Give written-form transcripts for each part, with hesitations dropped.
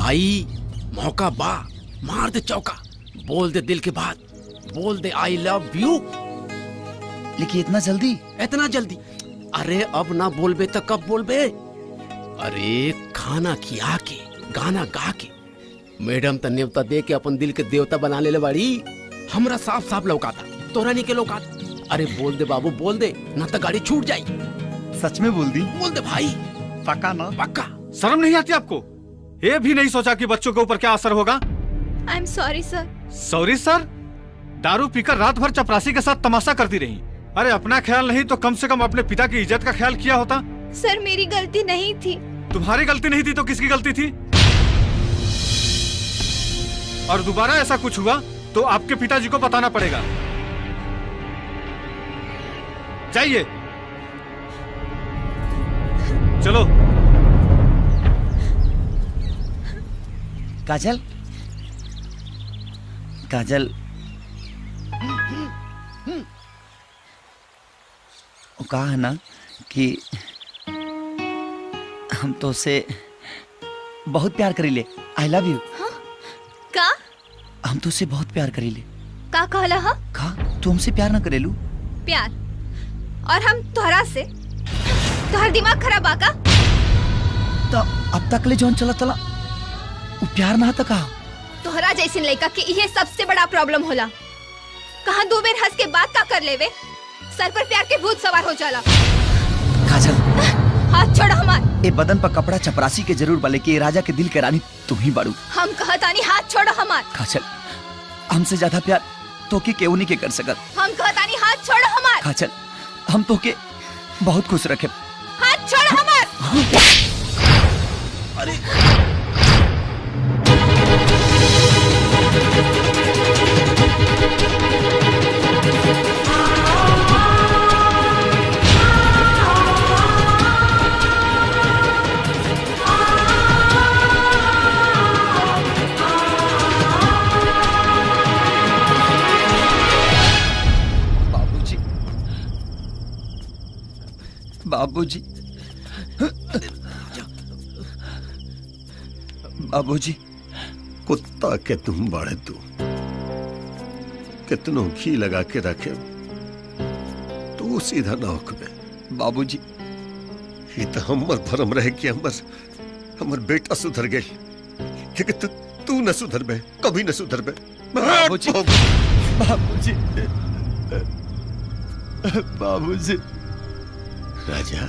भाई मौका बा, मार दे चौका, बोल दे दिल की बात, बोल दे आई लव यू। लेकिन इतना जल्दी? इतना जल्दी? अरे अब ना बोलबे तो कब बोलबे? अरे खाना खिया के गाना गा के मैडम तो न्योता दे के अपन दिल के देवता बना ले बाड़ी। हमरा साफ साफ लौकाता, तोरा नहीं के लौकाता। अरे बोल दे बाबू बोल दे, ना तो गाड़ी छूट जाई। सच में बोल दी? बोल दे भाई। पक्का ना? पक्का। शर्म नहीं आती आपको? ये भी नहीं सोचा कि बच्चों के ऊपर क्या असर होगा? I am sorry sir. Sorry sir? दारू पीकर रात भर चपरासी के साथ तमाशा करती रही। अरे अपना ख्याल नहीं तो कम से कम अपने पिता की इज्जत का ख्याल किया होता। सर मेरी गलती नहीं थी। तुम्हारी गलती नहीं थी तो किसकी गलती थी? और दोबारा ऐसा कुछ हुआ तो आपके पिताजी को बताना पड़ेगा। जाइए, चलो। काजल, काजल, वो कहा है ना कि हम तो उसे बहुत प्यार करीले। I love you. का? हम तो उसे बहुत प्यार करीले। का कहला हा? का तू हमसे प्यार ना करेलू? प्यार? और हम तोहरा से? तोहर दिमाग खराब आका? तो अब तक ले जौन चला चला वो प्यार ना था। कहा तोहरा जैसे लड़का के ये सबसे बड़ा प्रॉब्लम होला। कहाँ दो बेर हंस के बात का कर लेवे, सर पर प्यार के भूत सवार हो जाला। काजल, हाथ छोड़ हमार। ए बदन पर कपड़ा चपरासी के जरूर बले कि राजा के दिल के रानी तुम ही बाड़ू। हम कहतानी हाथ छोड़ हमार। काजल, हमसे ज्यादा प्यार तो के केहू नहीं के कर सकत। हम कहतानी हाथ छोड़ हमार। काजल, हम तो के बहुत खुश रखे। हाथ छोड़ हमार। अरे बाबूजी, बाबूजी, कुत्ता के तुम बड़े तू कितनों घी लगा के रखे तू सीधा ना हुक्मे। बाबूजी, ये तो हमर भरम रहे कि हमर बेटा सुधर गए, लेकिन तू न सुधर बे, कभी न सुधर बे। बाबूजी, बाबूजी, बाबूजी, राजा,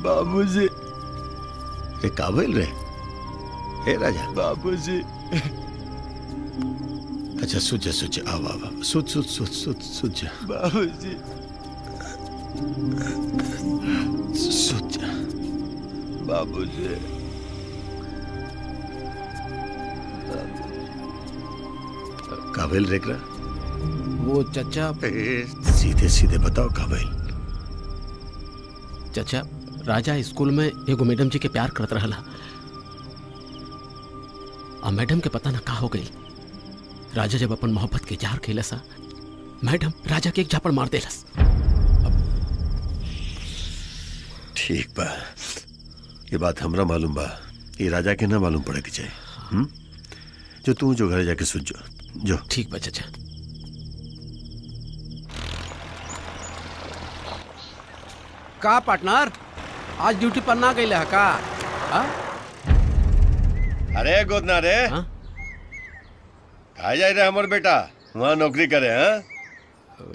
बाबूजी, रे काबिल रे, हे राजा, बाबूजी। अच्छा सुझ सुझ, आवा आवा, सुझ बाबूजी, सुझ बाबूजी। काबिल रेकरा? वो चचा, सीधे सीधे बताओ काबिल। चचा, राजा स्कूल में एगो मैडम जी के प्यार करत रहला। अब मैडम के पता ना का हो गई। राजा जब अपन मोहब्बत के इजहार कैलस, मैडम राजा के एक झापड़ मार देलस। ठीक बा, ये बात हमरा मालूम बा, ये राजा के ना मालूम पड़े के चाहिए। जो तू जो घर जाके सुझ जो। ठीक बा चचा। का पार्टनर, आज ड्यूटी पर ना गई का? अरे गोदना रे, कहा जाए रे हमर बेटा वहाँ नौकरी करे?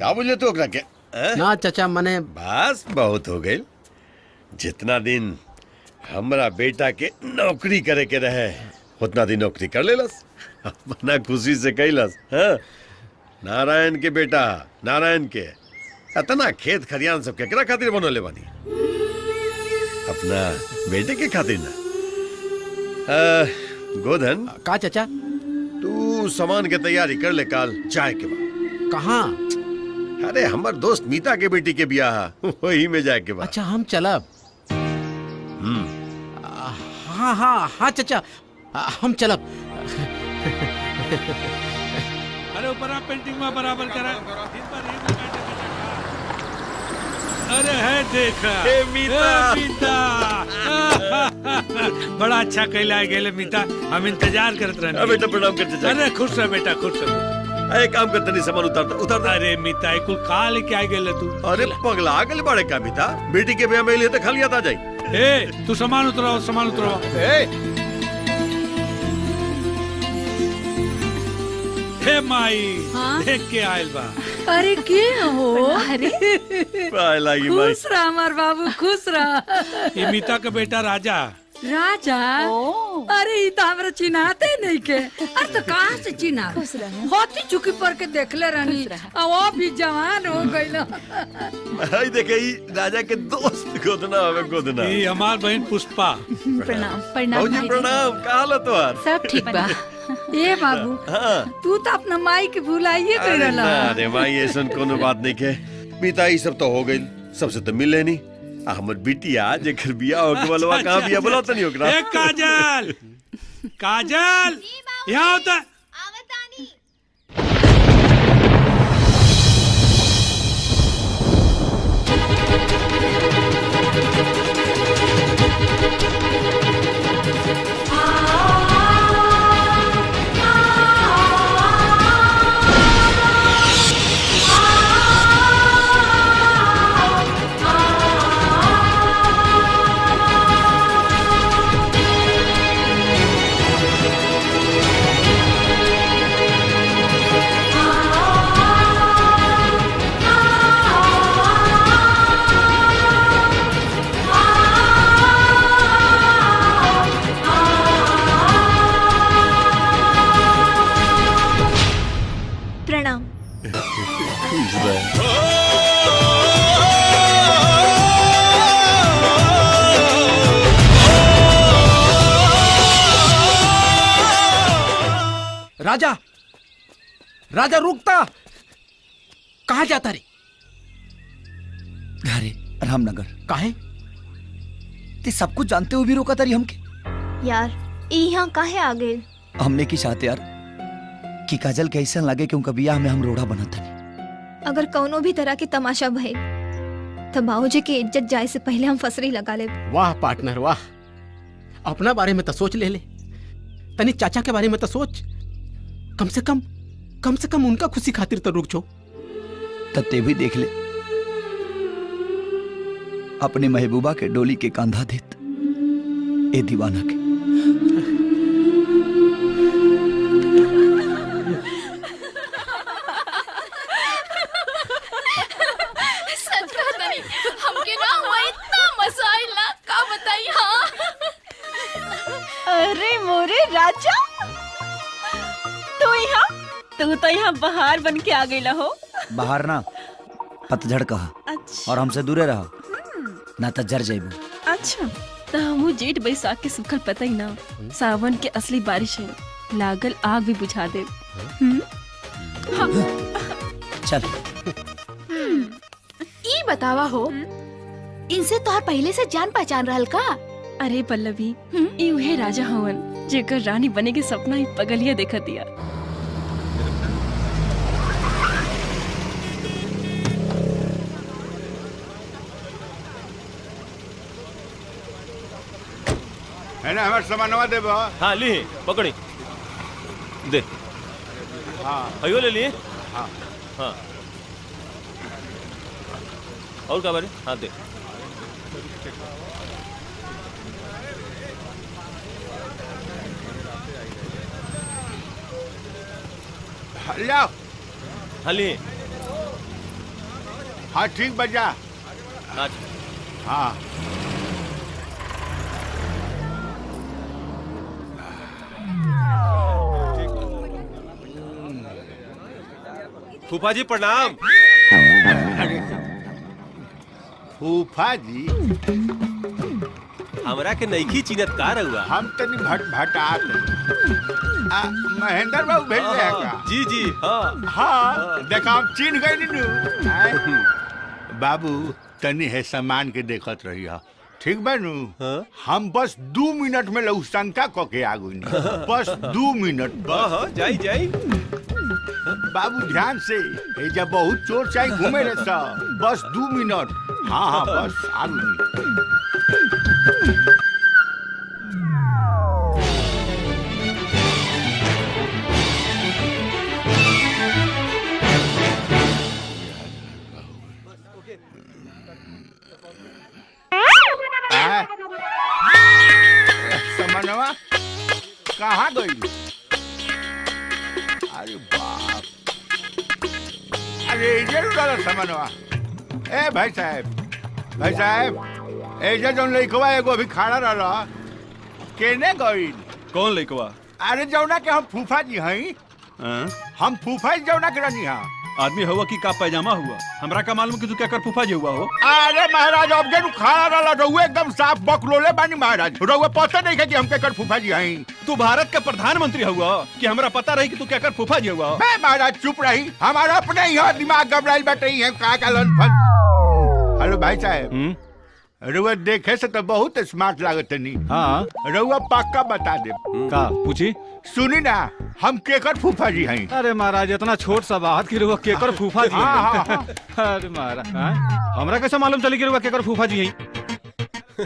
का बोले तू ओकरा के? ना चचा, मने बस बहुत हो गई। जितना दिन हमरा बेटा के नौकरी करे के रहे उतना दिन नौकरी कर लेलस, अपना खुशी से कैलस। नारायण के बेटा, नारायण के इतना खेत खरियान सब केकरा खातिर बनोले बानी? अपना बेटे के खातिर ना। गोधन का चचा? तू सामान के तैयारी कर ले, काल चाय के बाद। कहाँ? अरे हमार दोस्त मीता के बेटी के ब्याह वही में जाए के बाद। अच्छा हम चलब। हाँ हाँ हाँ चचा, हम चलब। अरे ऊपर आप पेंटिंग में बराबर करा। अरे है देखा मीता बड़ा अच्छा कहला गेले मीता, हम इंतजार करत रहने। बेटा प्रणाम करते जाए। अरे खुश रह बेटा, खुश रह। एक काम करते नहीं, सामान उतार। अरे मीता कुल का लेके आ गेले तू? अरे पगला आ गेले बड़े का मीता, बेटी के ब्याह में लिए तो खाली याद आ जाए। ए तू सामान उतरवा। हे माई देख के आयल बा। अरे के हो? अरे लागी माई। खुश रह हमार बाबू, खुश रह। ये मीता का बेटा राजा। राजा? अरे ये तो हमरा चिन्हाते नहीं के। अरे तो कहाँ से चिन्हा? होती चुकी पर के देखले रहनी, वो भी जवान हो गइल। हाय देखे राजा के दोस्त गोदना। ये हमार बहन पुष्पा। प्रणाम। प्रणाम। प्रणाम। का हाल है तुम्हार? सब ठीक बा। ए बाबू, तू तो अपना माई के भुलाइए कर रहला। अरे माई ऐसा कोनो बात नहीं के, मीता ये सब तो हो गई, सबसे तो मिले नहीं। हमर बिटिया जेकर बिया हो के बोलवा कहां बिया बोला तो नहीं ओकरा। ए काजल यहाँ होता। राजा रुकता, कहाँ जाता रे? घरे रामनगर। काहे? ते सब कुछ जानते हो भी रोका तारी हमके? यार यहाँ काहे आ गए? हमने की चाहते यार कि काजल के ऐसा लगे कि उनका बियाह में हम रोड़ा बना था। अगर कौनो भी तरह के तमाशा भइल तो बाबूजी की इज्जत जाए से पहले हम फसरी लगा ले। वाह पार्टनर वाह, अपना बारे में तो सोच ले तनी चाचा के बारे में तो सोच। कम से कम उनका खुशी खातिर तो रुक छो। तत्ते भी देख ले अपने महबूबा के डोली के कांधा देत ए दीवाना के। सच कहता नहीं, हमके ना हुआ इतना मसाइल ना का बताई। हाँ अरे मोरे राजा, तू तो यहाँ बाहर बन के आ गई हो। बाहर ना पतझड़ कहा। अच्छा। और हमसे दूरे रहा ना तो जर जाइबू। अच्छा तो हम जेठ बैसाख के सुखल पता ही ना, सावन के असली बारिश है, लागल आग भी बुझा दे। चल ई बतावा हो, इनसे तोहर पहले से जान पहचान रहल का? अरे पल्लवी, ई उहे राजा हवन जेकर रानी बने के सपना ही पगलिया देखा दिया। है ना हमारे सामानवा दे बा। हाँ ली पकड़ी दे। हाँ अयो ले लिए। हाँ हाँ और क्या बारे? हाँ दे। लाओ। हाँ लिए। हाँ ठीक बजा। अच्छा हाँ फूफा जी प्रणाम। फूफा जी हमरा के नईखी चिन्हत का रहुआ? हम तनी भटभटात महेंद्र बाबू भेज रहे हैं का? जी जी हाँ हाँ देखा हम चिन्ह गए नीनू। बाबू तनी है सामान के देखत रही है, ठीक बानू? हम बस 2 मिनट में लौशंका क के आ गई। बस 2 मिनट। हाँ जाई जाई। बाबू ध्यान से, जब बहुत चोर चाहे घूमे रहे सब। बस 2 मिनट। हाँ हाँ बस आ गई। समनवा कहाँ गई? अरे बाप, अरे इधर उड़ा समनवा। ए भाई साहब ऐजा जौन लइकवा एगो अभी खड़ा रहा केने गई? कौन लइकवा? अरे जौना के हम फूफा जी हई। हम फूफा जी जौना के रहनी हा। आदमी हुआ कि का पैजामा हुआ? हमरा का मालूम कि तू क्या कर फूफा जी हुआ हो? अरे महाराज अब जनु खड़ा रहा रहुए एकदम साफ बकलोले बानी महाराज। रहुए पता नहीं है कि हम क्या कर फूफा जी हई। तू भारत का प्रधानमंत्री हुआ कि हमरा पता रही कि तू क्या कर फूफा जी हुआ? मैं महाराज चुप रही, हमारा अपने ही दिमाग घबराइल बैठे ही है का लन। हेलो भाई साहब, रहुआ देखे से तो बहुत स्मार्ट लागत नहीं। हाँ रहुआ पक्का बता दे का पूछी? सुनी ना, हम केकर फूफा जी हैं। अरे महाराज इतना छोट सा बात की रुआ केकर फूफा जी। अरे महाराज हमरा कैसे मालूम चली कि रुआ केकर फूफा जी हैं?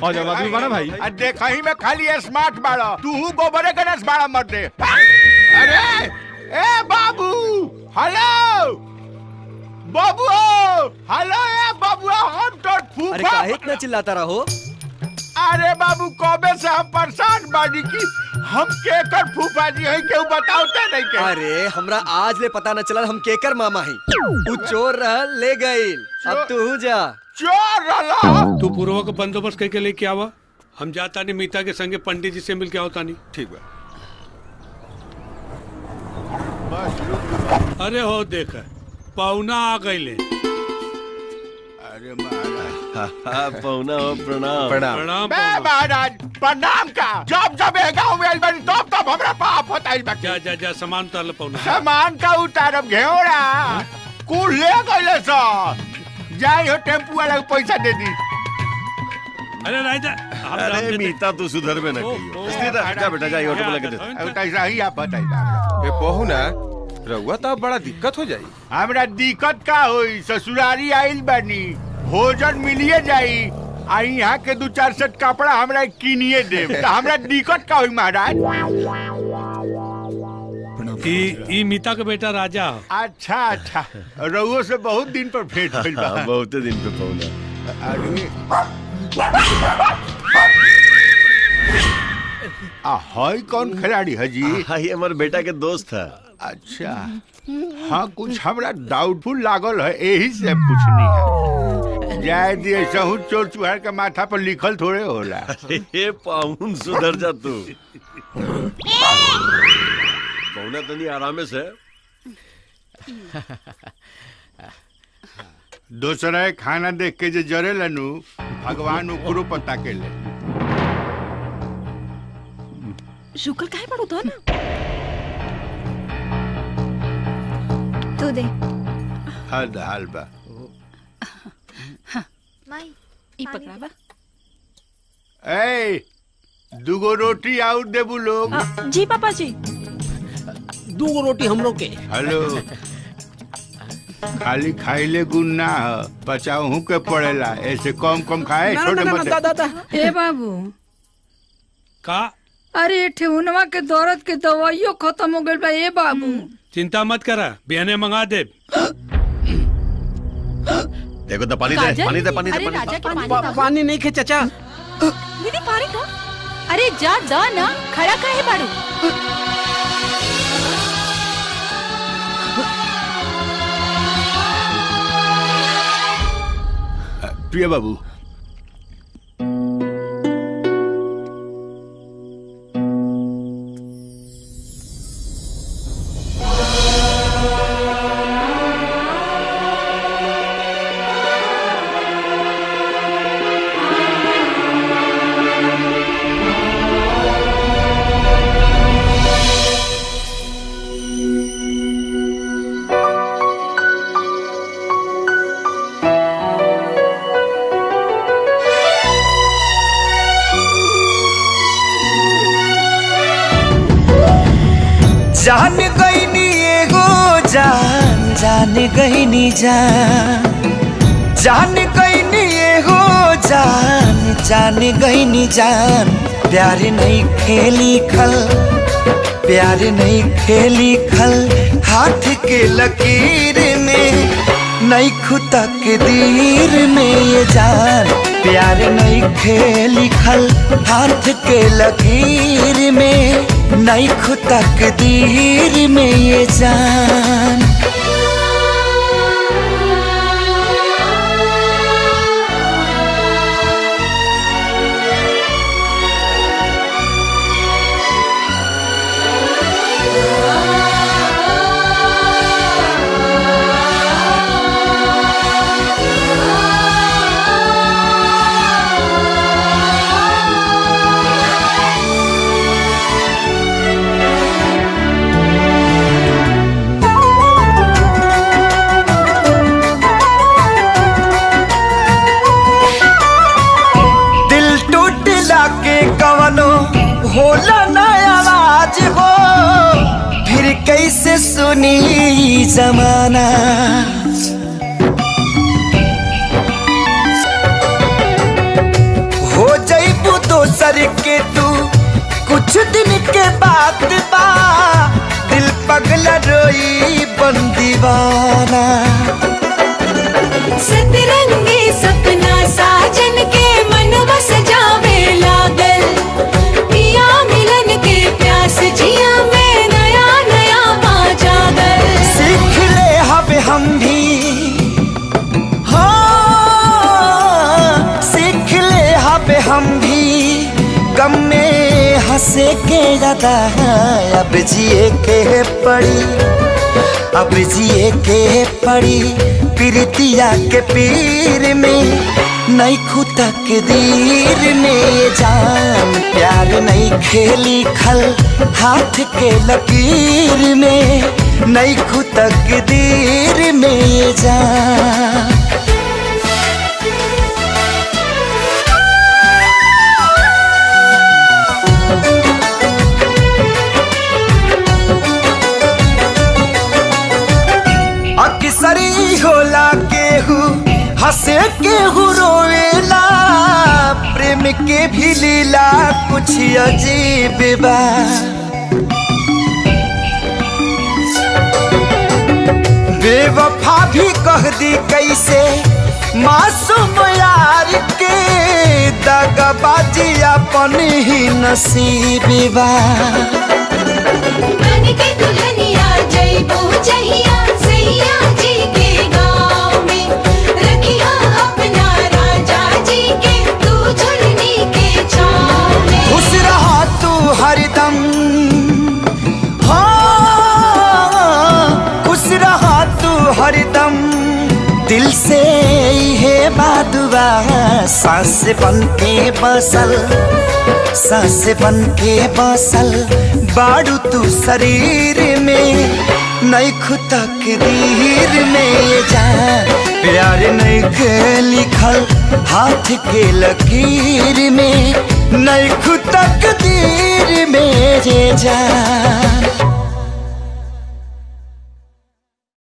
और जब आदमी बना भाई देखा ही में खाली स्मार्ट बाड़ा, तू गोबरे गणेश बाड़ा मर दे। अरे ए बाबू, हेलो बाबू, हेलो ए बाबू, हम तो फूफा। अरे काहे इतना चिल्लाता रहो? अरे बाबू कबे से हम परेशान बानी की हम केकर फूफा जी हैं, क्यों बताओते नहीं के? अरे हमरा आज ले पता न चला हम केकर मामा हैं। तू चोर रहल ले गइल, अब तू जा। चोर रहला? तू पूर्व का बंदोबस्त करके लेके आवा, हम जाता नहीं मीता के संगे पंडित जी से मिल के आवता नहीं। ठीक बा। अरे हो देख पौना आ गईले। अरे महाराज पौना हो, प्रणाम प्रणाम। महाराज प्रणाम का जब जब गाँव में आइल बनी तब तब हमरा पाप होता आइल बाटे। जा जा जा सामान उतार लो पौना। सामान का उतारब घेवड़ा कुल ले गइले सा। जाई हो टेम्पू वाला को पैसा दे दी। अरे राजा अरे मीता तू सुधर में न कहियो। इसलिए जा बेटा जा ऑटो में लगे दे। अब कैसा ही आप बताइए। ए पहुना रहुआ तो बड़ा दिक्कत हो जाई। हमरा दिक्कत का होई? ससुरारी आइल बनी, भोजन मिलिए जाई, आ यहाँ के 2-4 सेट कपड़ा हमरा किनिए देब, तो हमरा दिक्कत का होई महाराज? ई मीता के बेटा राजा। अच्छा अच्छा, रउओ से बहुत दिन पर भेंट भइल बा। बहुत दिन पे पौना। अरे हाय कौन खिलाड़ी है जी? ये हमारे बेटा के दोस्त है। अच्छा हाँ, कुछ हमरा डाउटफुल लागल है, यही से पूछनी है। जाए दिए सहू चोर चुहार के माथा पर लिखल थोड़े होला। ये पाउन सुधर जा तू। पौना तनी आराम से। दूसरा खाना देख के जे जरे लनू भगवान ऊपरो पता के ले। शुक्ल काहे पड़ो तो ना? तू दे। हद हाल बा। माई ई पकड़ावा। ए दुगो रोटी आउट देबू लोग। जी पापा जी। 2 रोटी हमरो के। हेलो, खाली खाइले गुण ना पचाऊ के पड़ेला, ऐसे कम कम खाए छोटे मोटे। ए बाबू का? अरे ठेहुनवा के दर्द के दवाइयो खत्म हो गइल बा। ए बाबू चिंता मत करा, बिहने मंगा दे। देखो तो पानी दे, पानी दे, पानी दे, पानी नहीं खे चाचा। दीदी पानी का? अरे जा दा ना, खड़ा काहे बाड़ू? प्रिय बाबू, जान गईनी एगो जान, जान गईनी जान, जान गईनी हो जान जान गईनी जान प्यार नहीं खेली खल प्यार नहीं खेली खल हाथ के लकीर में नहीं खुदा के दीर में ये जान प्यार नहीं खेली खल हाथ के लकीर में नहीं खुदा के दीर में ये जान। होला ना आवाज हो फिर कैसे सुनी जमाना हो जाइबू दोसर के तू कुछ दिन के बाद बा दिल पगला रोई बन दीवाना सतरंगी सपना साजन के मन बस जावे लागल प्यास जिया में नया नया पा जागर सीख ले हम भी हाँ सीख ले हम भी गम में हंसे के ज्यादा अब जिए के पड़ी प्रीतिया के पीर में नहीं खुदा के दीर में जान प्यार नहीं खेली खल हाथ के लकीर में नहीं खुदा के दीर में जान। अक्सरी होला केहू हंसे केहू रोवेला प्रेम के भी लीला कुछ अजीब बा बेवफा भी कह दी कैसे मासूम यार के दगाबाजी अपन ही नसीब बा बन के दुल्हनिया जइबो जहिया सैया जी के गाँव में रखिया अपना राजा जी के तू झुलनी के छाँव में खुश रहा तू हरदम हाँ खुश रहा तू हरदम दिल से है बादुआ सांस बन के बसल बाड़ू तू शरीर में नहीं खुदा के दीर में जान प्यार नहीं के लिखल हाथ के लकीर में नहीं खुदा के दीर में जान।